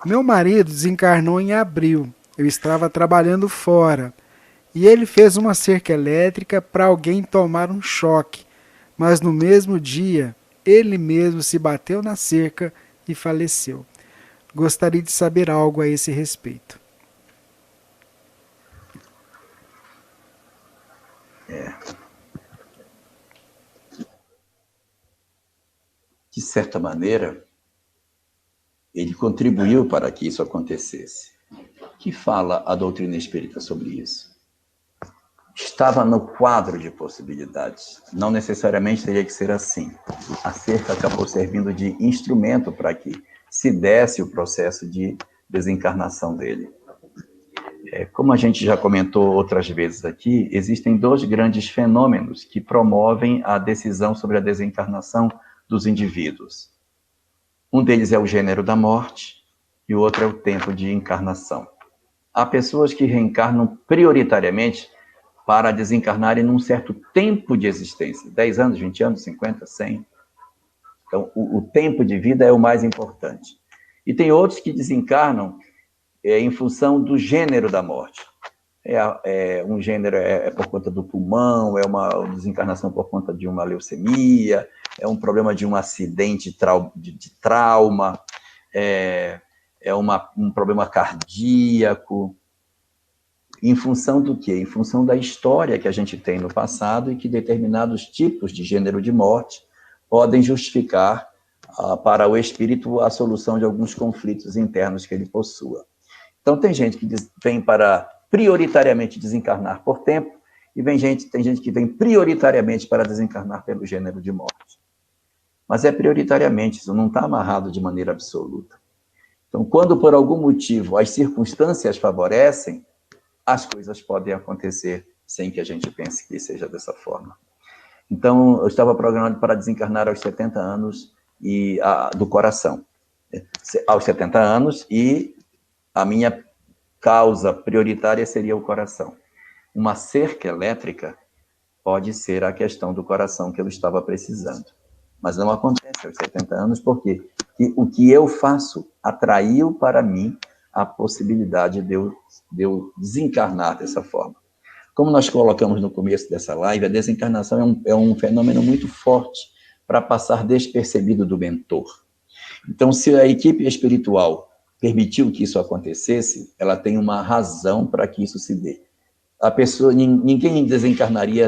Meu marido desencarnou em abril. Eu estava trabalhando fora. E ele fez uma cerca elétrica para alguém tomar um choque. Mas no mesmo dia, ele mesmo se bateu na cerca e faleceu. Gostaria de saber algo a esse respeito. De certa maneira, ele contribuiu para que isso acontecesse. O que fala a doutrina espírita sobre isso? Estava no quadro de possibilidades. Não necessariamente teria que ser assim. A cerca acabou servindo de instrumento para que se desse o processo de desencarnação dele. Como a gente já comentou outras vezes aqui, existem dois grandes fenômenos que promovem a decisão sobre a desencarnação dos indivíduos. Um deles é o gênero da morte e o outro é o tempo de encarnação. Há pessoas que reencarnam prioritariamente para desencarnarem num certo tempo de existência, 10 anos, 20 anos, 50, 100. Então, o tempo de vida é o mais importante. E tem outros que desencarnam em função do gênero da morte. Um gênero por conta do pulmão, é uma desencarnação por conta de uma leucemia, é um problema de um acidente de trauma, um problema cardíaco. Em função do quê? Em função da história que a gente tem no passado e que determinados tipos de gênero de morte podem justificar para o espírito a solução de alguns conflitos internos que ele possua. Então, tem gente que vem para prioritariamente desencarnar por tempo e tem gente que vem prioritariamente para desencarnar pelo gênero de morte. Mas é prioritariamente, isso não está amarrado de maneira absoluta. Então, quando por algum motivo as circunstâncias favorecem, as coisas podem acontecer sem que a gente pense que seja dessa forma. Então, eu estava programado para desencarnar aos 70 anos do coração. Aos 70 anos, e a minha causa prioritária seria o coração. Uma cerca elétrica pode ser a questão do coração que eu estava precisando. Mas não acontece aos 70 anos, porque o que eu faço atraiu para mim a possibilidade de eu desencarnar dessa forma. Como nós colocamos no começo dessa live, a desencarnação é um fenômeno muito forte para passar despercebido do mentor. Então, se a equipe espiritual permitiu que isso acontecesse, ela tem uma razão para que isso se dê. Ninguém desencarnaria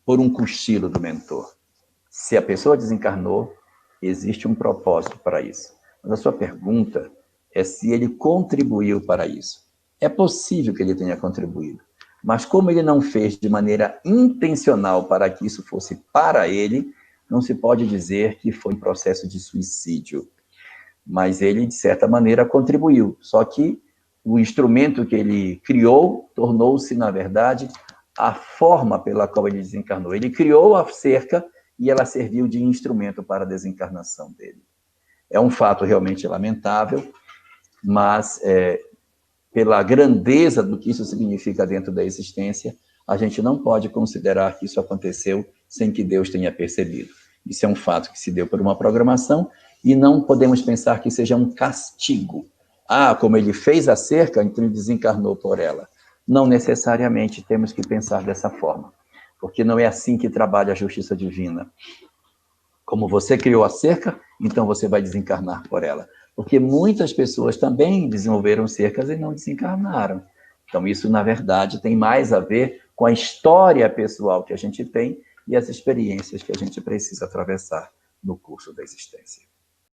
por um cochilo do mentor. Se a pessoa desencarnou, existe um propósito para isso. Mas a sua pergunta é se ele contribuiu para isso. É possível que ele tenha contribuído, mas como ele não fez de maneira intencional para que isso fosse para ele, não se pode dizer que foi um processo de suicídio. Mas ele, de certa maneira, contribuiu. Só que o instrumento que ele criou tornou-se, na verdade, a forma pela qual ele desencarnou. Ele criou a cerca e ela serviu de instrumento para a desencarnação dele. É um fato realmente lamentável, mas pela grandeza do que isso significa dentro da existência, a gente não pode considerar que isso aconteceu sem que Deus tenha percebido. Isso é um fato que se deu por uma programação e não podemos pensar que seja um castigo. Como ele fez a cerca, então ele desencarnou por ela. Não necessariamente temos que pensar dessa forma, porque não é assim que trabalha a justiça divina. Como você criou a cerca, então você vai desencarnar por ela. Porque muitas pessoas também desenvolveram cercas e não desencarnaram. Então, isso, na verdade, tem mais a ver com a história pessoal que a gente tem e as experiências que a gente precisa atravessar no curso da existência.